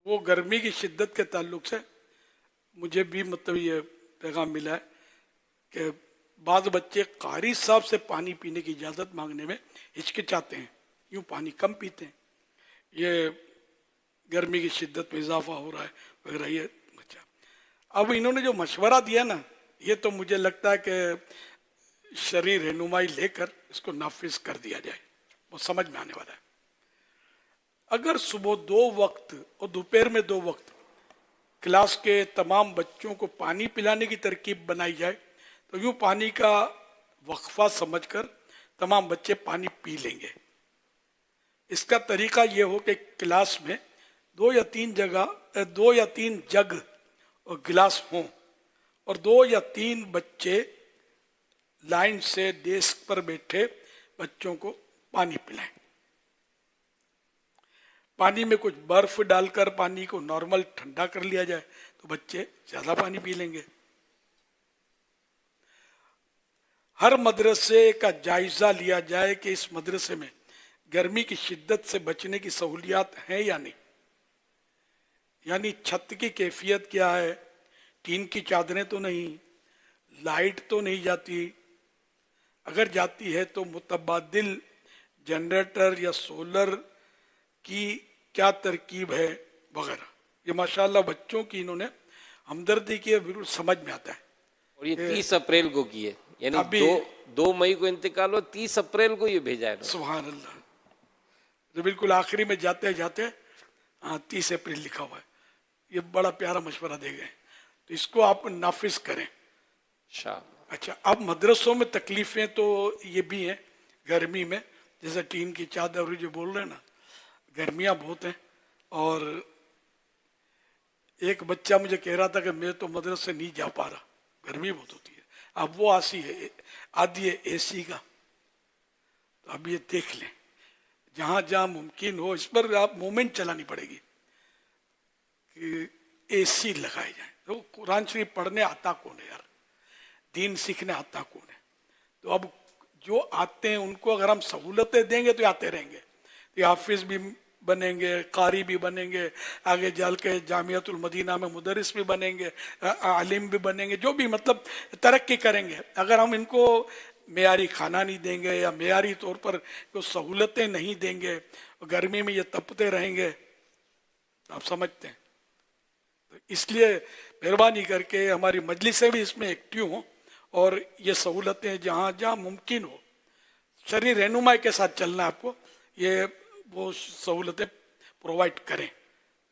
وہ گرمی کی شدت کے تعلق سے مجھے بھی مطلب یہ پیغام ملا ہے کہ بعض بچے قاری صاحب سے پانی پینے کی اجازت مانگنے میں ہچکچاتے ہیں، یوں پانی کم پیتے ہیں، یہ گرمی کی شدت میں اضافہ ہو رہا ہے وغیرہ. یہ بچہ اب انہوں نے جو مشورہ دیا نا، یہ تو مجھے لگتا ہے کہ شرعی رہنمائی لے کر اس کو نافذ کر دیا جائے، وہ سمجھ میں آنے والا ہے. اگر صبح 2 وقت اور دوپہر میں 2 وقت کلاس کے تمام بچوں کو پانی پلانے کی ترکیب بنائی جائے تو یوں پانی کا وقفہ سمجھ کر تمام بچے پانی پی لیں گے. اس کا طریقہ یہ ہو کہ کلاس میں 2 یا 3 جگ اور گلاس ہوں اور 2 یا 3 بچے لائن سے ڈیسک پر بیٹھے بچوں کو پانی پلائیں. پانی میں کچھ برف ڈال کر پانی کو نارمل ٹھنڈا کر لیا جائے تو بچے زیادہ پانی پی لیں گے. ہر مدرسے کا جائزہ لیا جائے کہ اس مدرسے میں گرمی کی شدت سے بچنے کی سہولیات ہیں یا نہیں، یعنی چھت کی کیفیت کیا ہے، ٹین کی چادریں تو نہیں، لائٹ تو نہیں جاتی، اگر جاتی ہے تو متبادل جنریٹر یا سولر کی کیا ترکیب ہے وغیرہ. یہ ماشاءاللہ بچوں کی انہوں نے ہمدردی کی ہے، بالکل سمجھ میں آتا ہے. اور یہ 30 اپریل کو کی ہے، یعنی 2 مئی کو انتقال ہو، 30 اپریل کو یہ بھیجا ہے. سبحان اللہ. جو بالکل آخری میں جاتے 30 اپریل لکھا ہوا ہے. یہ بڑا پیارا مشورہ دے گئے، تو اس کو آپ نافذ کریں. اچھا، اب مدرسوں میں تکلیفیں تو یہ بھی ہیں گرمی میں، جیسے ٹین کی چادر جو بول رہے ہیں نا، گرمیاں بہت ہیں. اور ایک بچہ مجھے کہہ رہا تھا کہ میں تو مدرسے نہیں جا پا رہا، گرمی بہت ہوتی ہے. اب وہ آدھی ہے اے سی کا، تو اب یہ دیکھ لیں جہاں جہاں ممکن ہو اس پر آپ مومنٹ چلانی پڑے گی کہ اے سی لگائے جائیں. تو قرآن شریف پڑھنے آتا کون ہے یار، دین سیکھنے آتا کون ہے؟ تو اب جو آتے ہیں ان کو اگر ہم سہولتیں دیں گے تو آتے رہیں گے. یہ حافظ بھی بنیں گے، قاری بھی بنیں گے، آگے جال کے جامعۃ المدینہ میں مدرس بھی بنیں گے، عالم بھی بنیں گے، جو بھی مطلب ترقی کریں گے. اگر ہم ان کو معیاری کھانا نہیں دیں گے یا معیاری طور پر کوئی سہولتیں نہیں دیں گے، گرمی میں یہ تپتے رہیں گے، آپ سمجھتے ہیں. اس لیے مہربانی کر کے ہماری مجلسیں بھی اس میں ایکٹیو ہوں اور یہ سہولتیں جہاں جہاں ممکن ہو شرعی رہنمائی کے ساتھ چلنا، آپ کو یہ وہ سہولتیں پرووائڈ کریں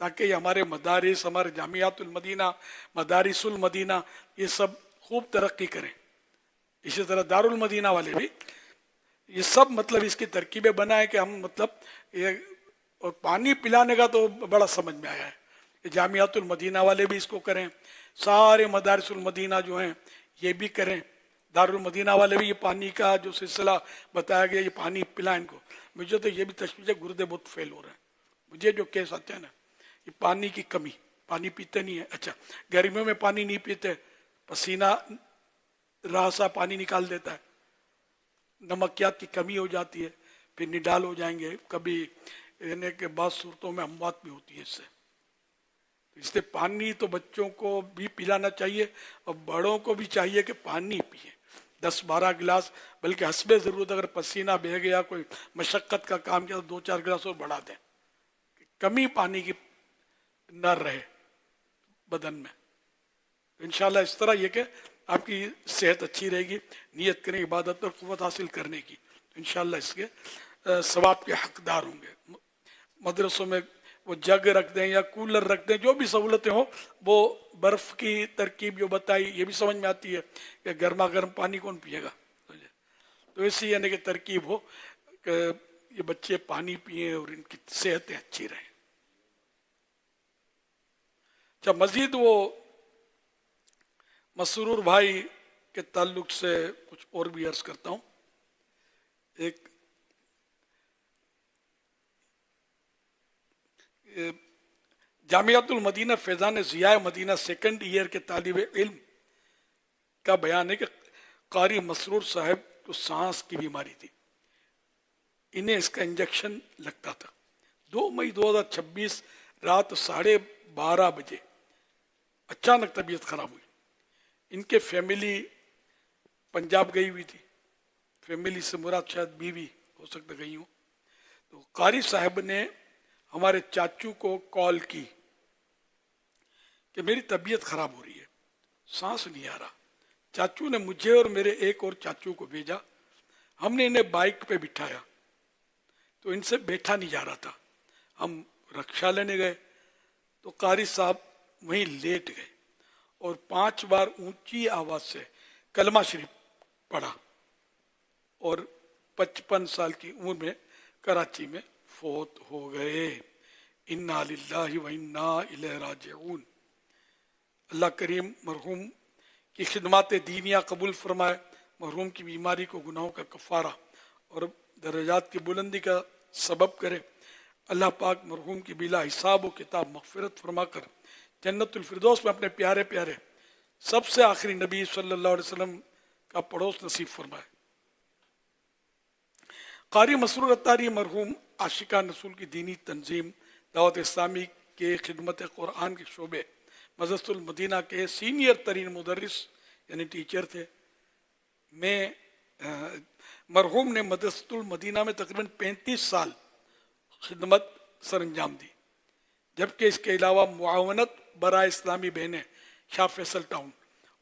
تاکہ یہ ہمارے مدارس، ہمارے جامعات المدینہ، مدارس المدینہ، یہ سب خوب ترقی کریں. اسی طرح دار المدینہ والے بھی یہ سب مطلب اس کی ترکیبیں بنائیں کہ ہم مطلب یہ. اور پانی پلانے کا تو بڑا سمجھ میں آیا ہے، جامعات المدینہ والے بھی اس کو کریں، سارے مدارس المدینہ جو ہیں یہ بھی کریں، دار المدینہ والے بھی یہ پانی کا جو سلسلہ بتایا گیا، یہ پانی پلائیں ان کو. مجھے تو یہ بھی تشویش ہے، گردے بہت فیل ہو رہے ہیں مجھے جو کیس آتے ہیں نا، یہ پانی کی کمی، پانی پیتے نہیں ہیں. اچھا، گرمیوں میں پانی نہیں پیتے، پسینہ راہ سا پانی نکال دیتا ہے، نمکیات کی کمی ہو جاتی ہے، پھر نڈال ہو جائیں گے. کبھی یعنی کہ بعض صورتوں میں اموات بھی ہوتی ہے اس سے. اس لیے پانی تو بچوں کو بھی پلانا چاہیے اور بڑوں کو بھی چاہیے کہ پانی پیئیں، 10-12 گلاس، بلکہ حسب ضرورت اگر پسینہ بہہ گیا، کوئی مشقت کا کام کیا تو 2-4 گلاس اور بڑھا دیں، کمی پانی کی نہ رہے بدن میں. انشاءاللہ اس طرح یہ کہ آپ کی صحت اچھی رہے گی، نیت کریں عبادت اور قوت حاصل کرنے کی، انشاءاللہ اس کے ثواب کے حقدار ہوں گے. مدرسوں میں وہ جگ رکھ دیں یا کولر رکھ دیں، جو بھی سہولتیں ہوں. وہ برف کی ترکیب جو بتائی یہ بھی سمجھ میں آتی ہے کہ گرما گرم پانی کون پیے گا، تو اسی یعنی کہ ترکیب ہو کہ یہ بچے پانی پئیں اور ان کی صحتیں اچھی رہیں. اچھا، مزید وہ مسرور بھائی کے تعلق سے کچھ اور بھی عرض کرتا ہوں. ایک جامعۃ المدینہ فیضان ضیاء مدینہ 2nd ایئر کے طالب علم کا بیان ہے کہ قاری مسرور صاحب کو سانس کی بیماری تھی، انہیں اس کا انجیکشن لگتا تھا. 2 مئی 2026 رات 12:30 بجے اچانک طبیعت خراب ہوئی. ان کے فیملی پنجاب گئی ہوئی تھی. فیملی سے مراد شاید بیوی ہو سکتا گئی ہوں. تو قاری صاحب نے ہمارے چاچو کو کال کی کہ میری طبیعت خراب ہو رہی ہے, سانس نہیں آ رہا. چاچو نے مجھے اور میرے ایک اور چاچو کو بھیجا. ہم نے انہیں بائک پہ بٹھایا تو ان سے بیٹھا نہیں جا رہا تھا. ہم رکشا لینے گئے تو قاری صاحب وہیں لیٹ گئے اور 5 بار اونچی آواز سے کلمہ شریف پڑھا اور 55 سال کی عمر میں کراچی میں فوت ہو گئے. انا للہ و انا الیہ راجعون. اللہ کریم مرحوم کی خدمات دینیہ قبول فرمائے, مرحوم کی بیماری کو گناہوں کا کفارہ اور درجات کی بلندی کا سبب کرے. اللہ پاک مرحوم کی بلا حساب و کتاب مغفرت فرما کر جنت الفردوس میں اپنے پیارے پیارے سب سے آخری نبی صلی اللہ علیہ وسلم کا پڑوس نصیب فرمائے. قاری مسرور اتاری مرحوم عاشقان رسول کی دینی تنظیم دعوت اسلامی کے خدمت قرآن کے شعبے مدرسۃ المدینہ کے سینئر ترین مدرس یعنی ٹیچر تھے. مرحوم نے مدرسۃ المدینہ میں تقریباً 35 سال خدمت سر انجام دی, جبکہ اس کے علاوہ معاونت برائے اسلامی بہنیں شاہ فیصل ٹاؤن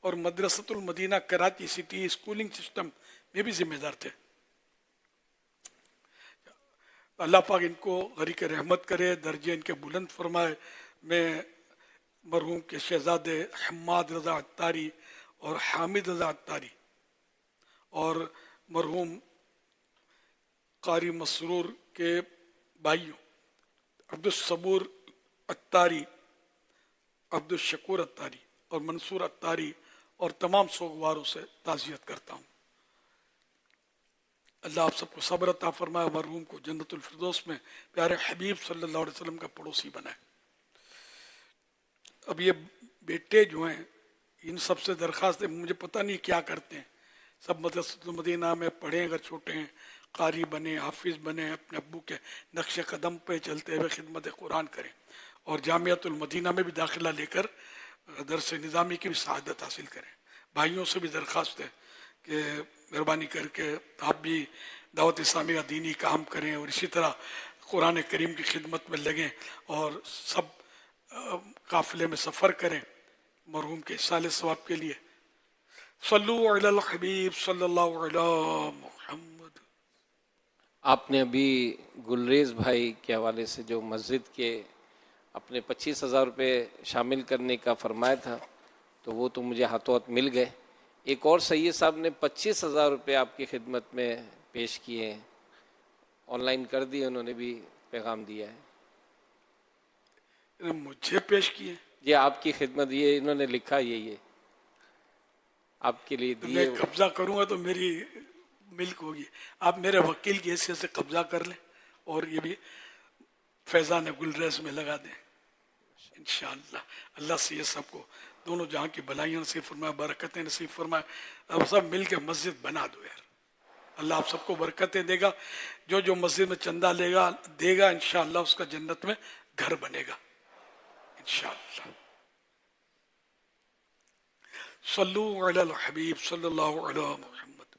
اور مدرسۃ المدینہ کراچی سٹی اسکولنگ سسٹم میں بھی ذمہ دار تھے. اللہ پاک ان کو غریق رحمت کرے, درجے ان کے بلند فرمائے. میں مرحوم کے شہزادے حماد رضا عطاری اور حامد رضا عطاری اور مرحوم قاری مسرور کے بھائیوں عبدالصبور عطاری, عبدالشکور عطاری اور منصور عطاری اور تمام سوگواروں سے تعزیت کرتا ہوں. اللہ آپ سب کو صبر عطا فرمائے, مرحوم کو جنت الفردوس میں پیارے حبیب صلی اللہ علیہ وسلم کا پڑوسی بنائے. اب یہ بیٹے جو ہیں ان سب سے درخواست ہے, مجھے پتہ نہیں کیا کرتے ہیں, سب مدرسۃ المدینہ میں پڑھیں اگر چھوٹے ہیں, قاری بنے, حافظ بنے, اپنے ابو کے نقش قدم پہ چلتے ہوئے خدمت قرآن کریں اور جامعۃ المدینہ میں بھی داخلہ لے کر درس نظامی کی بھی سعادت حاصل کریں. بھائیوں سے بھی درخواست ہے کہ مہربانی کر کے آپ بھی دعوت اسلامی کا دینی کام کریں اور اسی طرح قرآن کریم کی خدمت میں لگیں اور سب قافلے میں سفر کریں مرحوم کے اصال ثواب کے لیے. صلو علی الحبیب صلی اللہ علی محمد. آپ نے ابھی گلریز بھائی کے حوالے سے جو مسجد کے اپنے 25,000 روپے شامل کرنے کا فرمایا تھا تو وہ تو مجھے ہاتھوں ہاتھ مل گئے. ایک اور سید صاحب نے 25,000 روپے آپ کی خدمت میں پیش کیے ہیں, آن لائن کر دیے, انہوں نے بھی پیغام دیا ہے. مجھے پیش کیے یہ آپ کی خدمت, یہ انہوں نے لکھا یہ آپ کے لیے دیے. میں قبضہ کروں گا تو میری ملک ہوگی. آپ میرے وکیل کی حیثیت سے قبضہ کر لیں اور یہ بھی فیضان گلریز میں لگا دیں انشاءاللہ. اللہ سے یہ سب کو دونوں جہاں کی بلائیاں نصیب فرمائے, برکتیں نصیب فرمائے. اب سب مل کے مسجد بنا دو یار, اللہ آپ سب کو برکتیں دے گا. جو مسجد میں چندہ دے گا انشاءاللہ اس کا جنت میں گھر بنے گا انشاءاللہ. صلو علی الحبیب صلی اللہ علیہ محمد.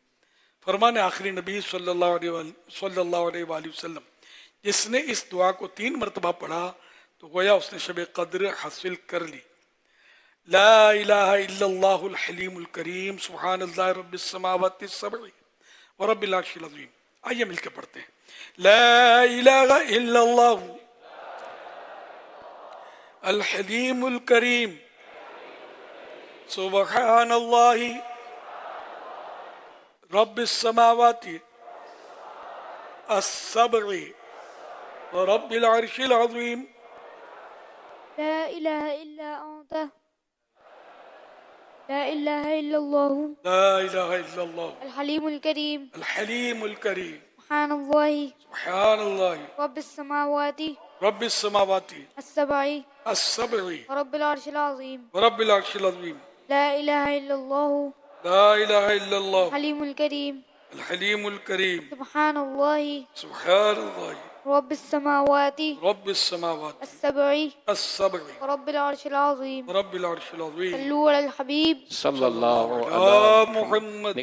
فرمان آخری نبی صلی اللہ علیہ وآلہ وسلم, جس نے اس دعا کو 3 مرتبہ پڑھا تو گویا اس نے شب قدر حاصل کر لی. لا الہ الا اللہ الحلیم الکریم سبحان اللہ رب السماوات السبع ورب العرش العظیم. آئیے مل کے پڑھتے ہیں. لا الہ الا اللہ الحلیم الکریم سبحان اللہ رب السماوات السبع ورب العرش العظیم. لا إله إلا أنت لا إله إلا الله لا الہ الا اللہ الحليم الكريم الحلیم الکریم سبحان الله سبحان اللہ رب السماوات رب السماوات السبع السبع ورب العرش العظيم. ورب العرش العظیم. لا إله إلا الله لا الہ الا اللہ الحليم الكريم الحلیم الکریم سبحان الله سبحان اللہ رب السماوات رب السماوات السبع السبع ورب العرش العظيم رب العرش العظيم صلوا على الحبيب صلی اللہ على علیہ محمد